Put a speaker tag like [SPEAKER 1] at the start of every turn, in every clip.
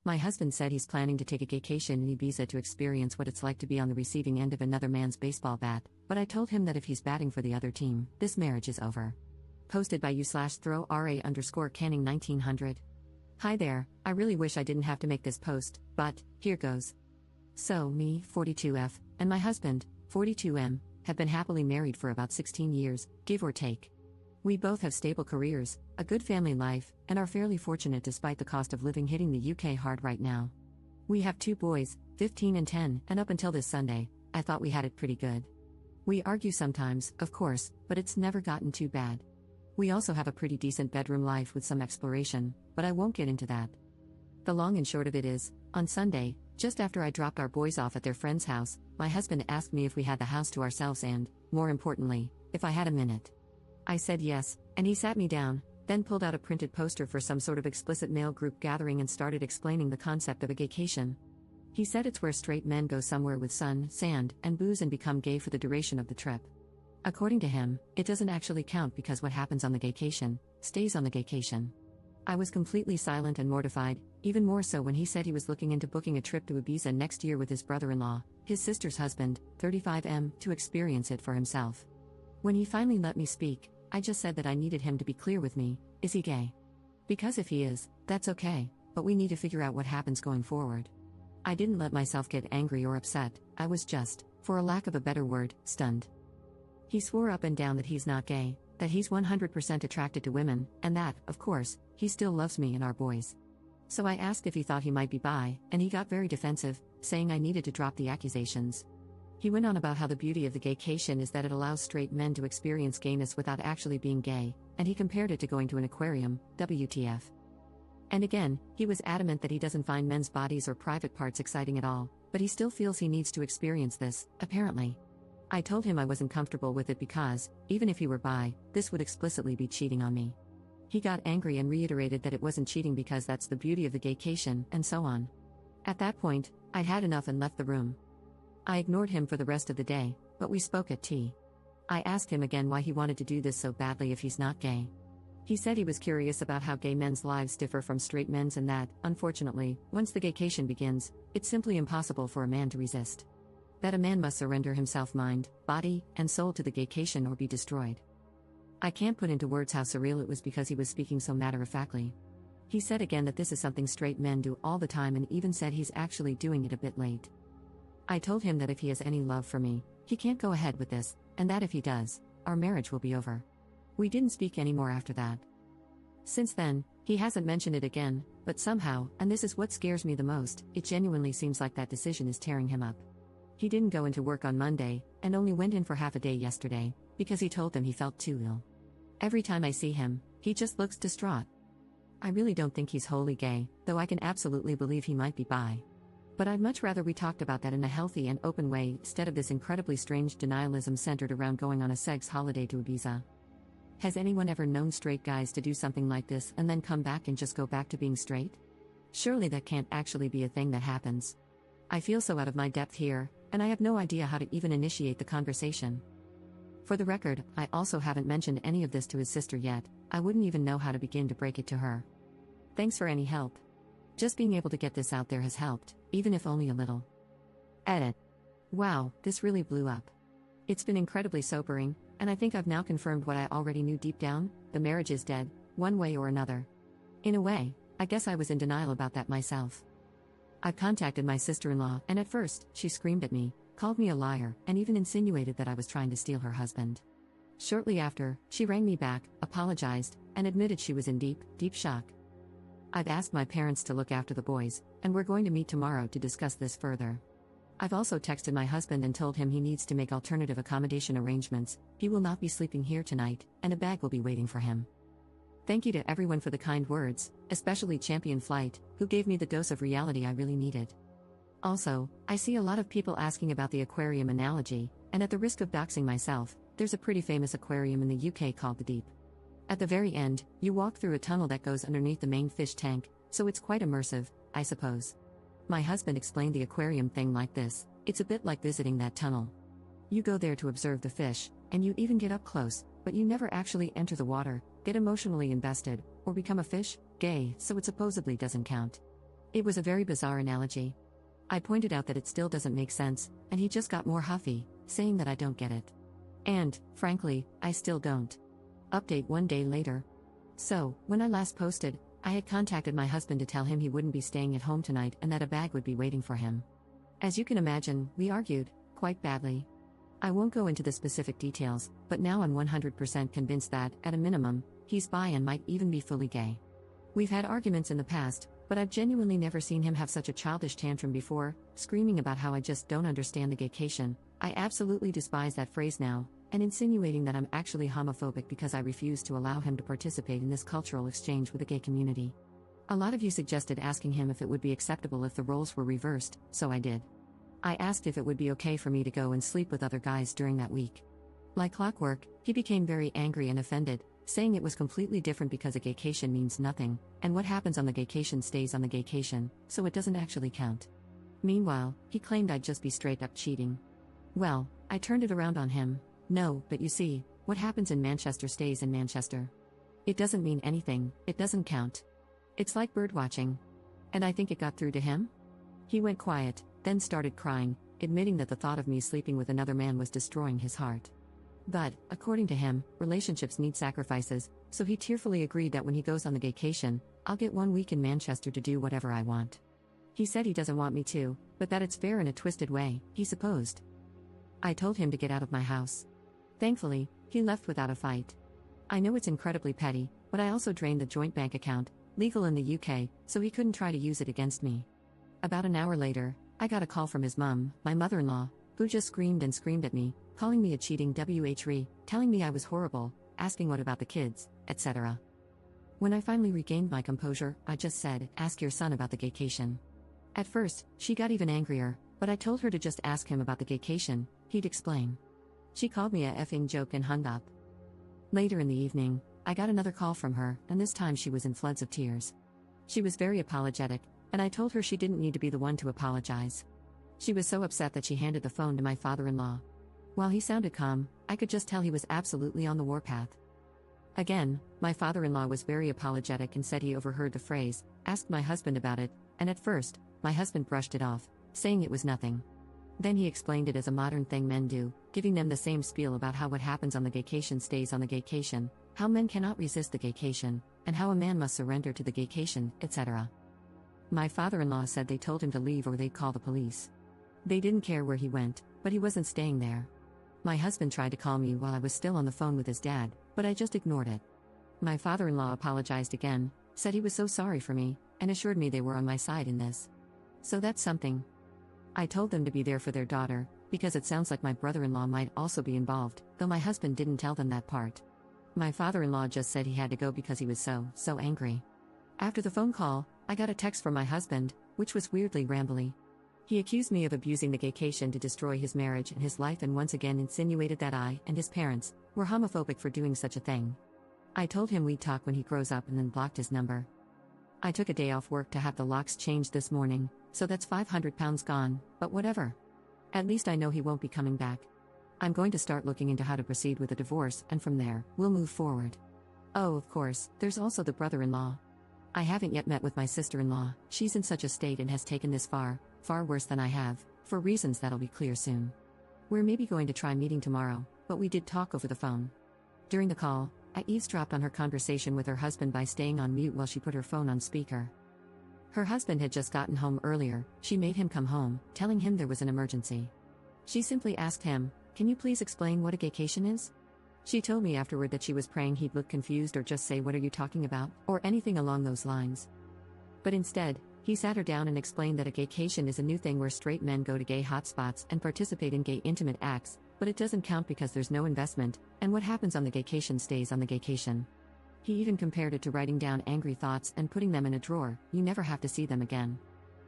[SPEAKER 1] My husband said he's planning to take a gaycation in Ibiza to experience what it's like to be on the receiving end of another man's baseball bat, but I told him that if he's batting for the other team, this marriage is over. Posted by u/throw_ra_canning 1900. Hi there, I really wish I didn't have to make this post, but here goes. So, me, 42F, and my husband, 42M, have been happily married for about 16 years, give or take. We both have stable careers, a good family life, and are fairly fortunate despite the cost of living hitting the UK hard right now. We have 2 boys, 15 and 10, and up until this Sunday, I thought we had it pretty good. We argue sometimes, of course, but it's never gotten too bad. We also have a pretty decent bedroom life with some exploration, but I won't get into that. The long and short of it is, on Sunday, just after I dropped our boys off at their friend's house, my husband asked me if we had the house to ourselves and, more importantly, if I had a minute. I said yes, and he sat me down, then pulled out a printed poster for some sort of explicit male group gathering and started explaining the concept of a gaycation. He said it's where straight men go somewhere with sun, sand, and booze and become gay for the duration of the trip. According to him, it doesn't actually count because what happens on the gaycation stays on the gaycation. I was completely silent and mortified, even more so when he said he was looking into booking a trip to Ibiza next year with his brother-in-law, his sister's husband, 35M, to experience it for himself. When he finally let me speak, I just said that I needed him to be clear with me, is he gay? Because if he is, that's okay, but we need to figure out what happens going forward. I didn't let myself get angry or upset, I was just, for a lack of a better word, stunned. He swore up and down that he's not gay, that he's 100% attracted to women, and that, of course, he still loves me and our boys. So I asked if he thought he might be bi, and he got very defensive, saying I needed to drop the accusations. He went on about how the beauty of the gaycation is that it allows straight men to experience gayness without actually being gay, and he compared it to going to an aquarium, WTF. And again, he was adamant that he doesn't find men's bodies or private parts exciting at all, but he still feels he needs to experience this, apparently. I told him I wasn't comfortable with it because, even if he were bi, this would explicitly be cheating on me. He got angry and reiterated that it wasn't cheating because that's the beauty of the gaycation, and so on. At that point, I'd had enough and left the room. I ignored him for the rest of the day, but we spoke at tea. I asked him again why he wanted to do this so badly if he's not gay. He said he was curious about how gay men's lives differ from straight men's and that, unfortunately, once the gaycation begins, it's simply impossible for a man to resist. That a man must surrender himself mind, body, and soul to the gaycation or be destroyed. I can't put into words how surreal it was because he was speaking so matter-of-factly. He said again that this is something straight men do all the time and even said he's actually doing it a bit late. I told him that if he has any love for me, he can't go ahead with this, and that if he does, our marriage will be over. We didn't speak anymore after that. Since then, he hasn't mentioned it again, but somehow, and this is what scares me the most, it genuinely seems like that decision is tearing him up. He didn't go into work on Monday, and only went in for half a day yesterday, because he told them he felt too ill. Every time I see him, he just looks distraught. I really don't think he's wholly gay, though I can absolutely believe he might be bi. But I'd much rather we talked about that in a healthy and open way instead of this incredibly strange denialism centered around going on a sex holiday to Ibiza. Has anyone ever known straight guys to do something like this and then come back and just go back to being straight? Surely that can't actually be a thing that happens. I feel so out of my depth here, and I have no idea how to even initiate the conversation. For the record, I also haven't mentioned any of this to his sister yet. I wouldn't even know how to begin to break it to her. Thanks for any help. Just being able to get this out there has helped, even if only a little. Edit. Wow, this really blew up. It's been incredibly sobering, and I think I've now confirmed what I already knew deep down: the marriage is dead, one way or another. In a way, I guess I was in denial about that myself. I contacted my sister-in-law, and at first, she screamed at me, called me a liar, and even insinuated that I was trying to steal her husband. Shortly after, she rang me back, apologized, and admitted she was in deep, deep shock. I've asked my parents to look after the boys, and we're going to meet tomorrow to discuss this further. I've also texted my husband and told him he needs to make alternative accommodation arrangements. He will not be sleeping here tonight, and a bag will be waiting for him. Thank you to everyone for the kind words, especially Champion Flight, who gave me the dose of reality I really needed. Also, I see a lot of people asking about the aquarium analogy, and at the risk of doxing myself, there's a pretty famous aquarium in the UK called the Deep. At the very end, you walk through a tunnel that goes underneath the main fish tank, so it's quite immersive, I suppose. My husband explained the aquarium thing like this: it's a bit like visiting that tunnel. You go there to observe the fish, and you even get up close, but you never actually enter the water, get emotionally invested, or become a fish, gay, so it supposedly doesn't count. It was a very bizarre analogy. I pointed out that it still doesn't make sense, and he just got more huffy, saying that I don't get it. And, frankly, I still don't. Update 1 day later. So, when I last posted, I had contacted my husband to tell him he wouldn't be staying at home tonight and that a bag would be waiting for him. As you can imagine, we argued, quite badly. I won't go into the specific details, but now I'm 100% convinced that, at a minimum, he's bi and might even be fully gay. We've had arguments in the past, but I've genuinely never seen him have such a childish tantrum before, screaming about how I just don't understand the gaycation. I absolutely despise that phrase now, and insinuating that I'm actually homophobic because I refuse to allow him to participate in this cultural exchange with the gay community. A lot of you suggested asking him if it would be acceptable if the roles were reversed, so I did. I asked if it would be okay for me to go and sleep with other guys during that week. Like clockwork, he became very angry and offended, saying it was completely different because a gaycation means nothing, and what happens on the gaycation stays on the gaycation, so it doesn't actually count. Meanwhile, he claimed I'd just be straight up cheating. Well, I turned it around on him. No, but you see, what happens in Manchester stays in Manchester. It doesn't mean anything, it doesn't count. It's like birdwatching. And I think it got through to him? He went quiet, then started crying, admitting that the thought of me sleeping with another man was destroying his heart. But, according to him, relationships need sacrifices, so he tearfully agreed that when he goes on the gaycation, I'll get 1 week in Manchester to do whatever I want. He said he doesn't want me to, but that it's fair in a twisted way, he supposed. I told him to get out of my house. Thankfully, he left without a fight. I know it's incredibly petty, but I also drained the joint bank account, legal in the UK, so he couldn't try to use it against me. About an hour later, I got a call from his mum, my mother-in-law, who just screamed and screamed at me, calling me a cheating WHRE, telling me I was horrible, asking what about the kids, etc. When I finally regained my composure, I just said, ask your son about the gaycation. At first, she got even angrier, but I told her to just ask him about the gaycation, he'd explain. She called me a effing joke and hung up. Later in the evening, I got another call from her, and this time she was in floods of tears. She was very apologetic, and I told her she didn't need to be the one to apologize. She was so upset that she handed the phone to my father-in-law. While he sounded calm, I could just tell he was absolutely on the warpath. Again, my father-in-law was very apologetic and said he overheard the phrase, asked my husband about it, and at first, my husband brushed it off, saying it was nothing. Then he explained it as a modern thing men do, giving them the same spiel about how what happens on the gaycation stays on the gaycation, how men cannot resist the gaycation, and how a man must surrender to the gaycation, etc. My father-in-law said they told him to leave or they'd call the police. They didn't care where he went, but he wasn't staying there. My husband tried to call me while I was still on the phone with his dad, but I just ignored it. My father-in-law apologized again, said he was so sorry for me, and assured me they were on my side in this. So that's something. I told them to be there for their daughter, because it sounds like my brother-in-law might also be involved, though my husband didn't tell them that part. My father-in-law just said he had to go because he was so angry. After the phone call, I got a text from my husband, which was weirdly rambly. He accused me of abusing the gaycation to destroy his marriage and his life and once again insinuated that I and his parents were homophobic for doing such a thing. I told him we'd talk when he grows up and then blocked his number. I took a day off work to have the locks changed this morning, so that's £500 gone, but whatever. At least I know he won't be coming back. I'm going to start looking into how to proceed with a divorce and from there, we'll move forward. Oh, of course, there's also the brother-in-law. I haven't yet met with my sister-in-law, she's in such a state and has taken this far worse than I have, for reasons that'll be clear soon. We're maybe going to try meeting tomorrow, but we did talk over the phone. During the call, I eavesdropped on her conversation with her husband by staying on mute while she put her phone on speaker. Her husband had just gotten home earlier, she made him come home, telling him there was an emergency. She simply asked him, "Can you please explain what a gaycation is?" She told me afterward that she was praying he'd look confused or just say "what are you talking about?" or anything along those lines. But instead, he sat her down and explained that a gaycation is a new thing where straight men go to gay hotspots and participate in gay intimate acts, but it doesn't count because there's no investment, and what happens on the gaycation stays on the gaycation. He even compared it to writing down angry thoughts and putting them in a drawer, you never have to see them again.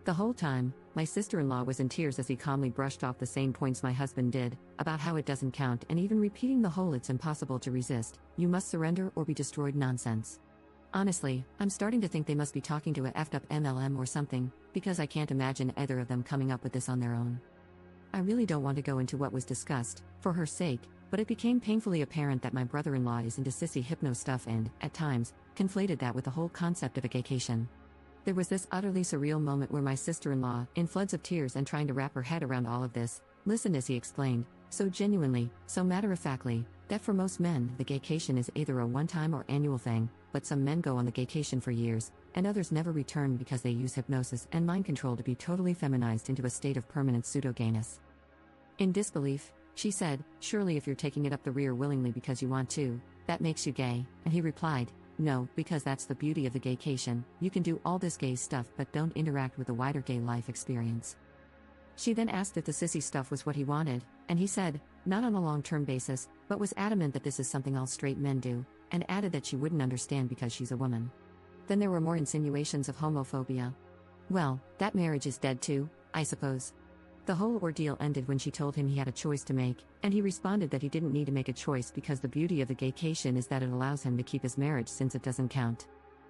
[SPEAKER 1] The whole time, my sister-in-law was in tears as he calmly brushed off the same points my husband did, about how it doesn't count and even repeating the whole "it's impossible to resist, you must surrender or be destroyed" nonsense. Honestly, I'm starting to think they must be talking to a effed up MLM or something, because I can't imagine either of them coming up with this on their own. I really don't want to go into what was discussed, for her sake, but it became painfully apparent that my brother-in-law is into sissy hypno stuff and, at times, conflated that with the whole concept of a gaycation. There was this utterly surreal moment where my sister-in-law, in floods of tears and trying to wrap her head around all of this, listened as he explained, so genuinely, so matter-of-factly, that for most men, the gaycation is either a one-time or annual thing, but some men go on the gaycation for years, and others never return because they use hypnosis and mind control to be totally feminized into a state of permanent pseudo-gayness. In disbelief, she said, "Surely if you're taking it up the rear willingly because you want to, that makes you gay," and he replied, "No, because that's the beauty of the gaycation, you can do all this gay stuff but don't interact with the wider gay life experience." She then asked if the sissy stuff was what he wanted, and he said, not on a long-term basis, but was adamant that this is something all straight men do, and added that she wouldn't understand because she's a woman. Then there were more insinuations of homophobia. Well, that marriage is dead too, I suppose. The whole ordeal ended when she told him he had a choice to make, and he responded that he didn't need to make a choice because the beauty of the gaycation is that it allows him to keep his marriage since it doesn't count.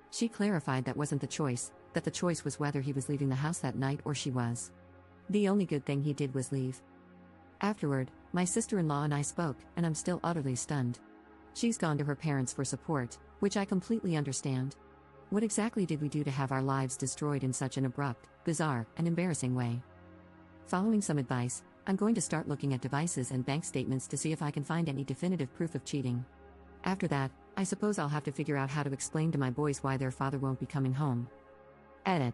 [SPEAKER 1] She clarified that wasn't the choice, that the choice was whether he was leaving the house that night or she was. The only good thing he did was leave. Afterward, my sister-in-law and I spoke, and I'm still utterly stunned. She's gone to her parents for support, which I completely understand. What exactly did we do to have our lives destroyed in such an abrupt, bizarre, and embarrassing way? Following some advice, I'm going to start looking at devices and bank statements to see if I can find any definitive proof of cheating. After that, I suppose I'll have to figure out how to explain to my boys why their father won't be coming home. Edit.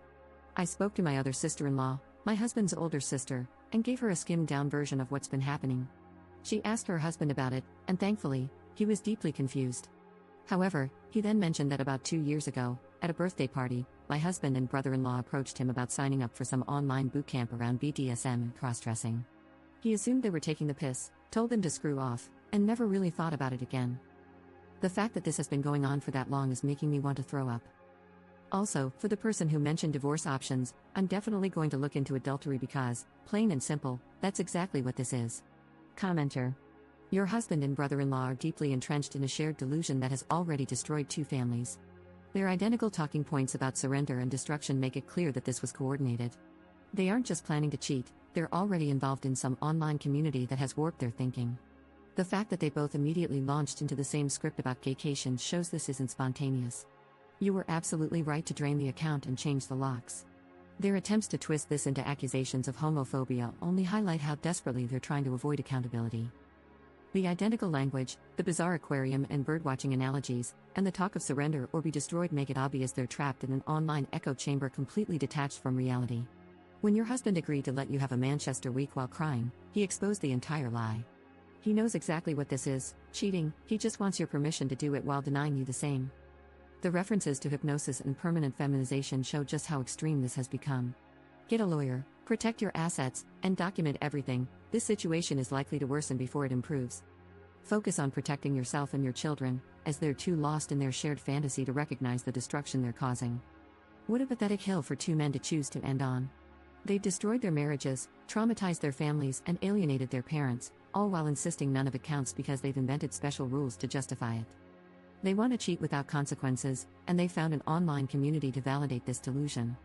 [SPEAKER 1] I spoke to my other sister-in-law, my husband's older sister, and gave her a skimmed-down version of what's been happening. She asked her husband about it, and thankfully, he was deeply confused. However, he then mentioned that about 2 years ago, at a birthday party, my husband and brother-in-law approached him about signing up for some online boot camp around BDSM and cross-dressing. He assumed they were taking the piss, told them to screw off, and never really thought about it again. The fact that this has been going on for that long is making me want to throw up. Also, for the person who mentioned divorce options, I'm definitely going to look into adultery because, plain and simple, that's exactly what this is. Commenter. Your husband and brother-in-law are deeply entrenched in a shared delusion that has already destroyed 2 families. Their identical talking points about surrender and destruction make it clear that this was coordinated. They aren't just planning to cheat, they're already involved in some online community that has warped their thinking. The fact that they both immediately launched into the same script about gaycation shows this isn't spontaneous. You were absolutely right to drain the account and change the locks. Their attempts to twist this into accusations of homophobia only highlight how desperately they're trying to avoid accountability. The identical language, the bizarre aquarium and birdwatching analogies, and the talk of surrender or be destroyed make it obvious they're trapped in an online echo chamber completely detached from reality. When your husband agreed to let you have a Manchester week while crying, he exposed the entire lie. He knows exactly what this is, cheating, he just wants your permission to do it while denying you the same. The references to hypnosis and permanent feminization show just how extreme this has become. Get a lawyer, protect your assets, and document everything. This situation is likely to worsen before it improves. Focus on protecting yourself and your children, as they're too lost in their shared fantasy to recognize the destruction they're causing. What a pathetic hill for 2 men to choose to end on. They've destroyed their marriages, traumatized their families, and alienated their parents, all while insisting none of it counts because they've invented special rules to justify it. They want to cheat without consequences, and they found an online community to validate this delusion.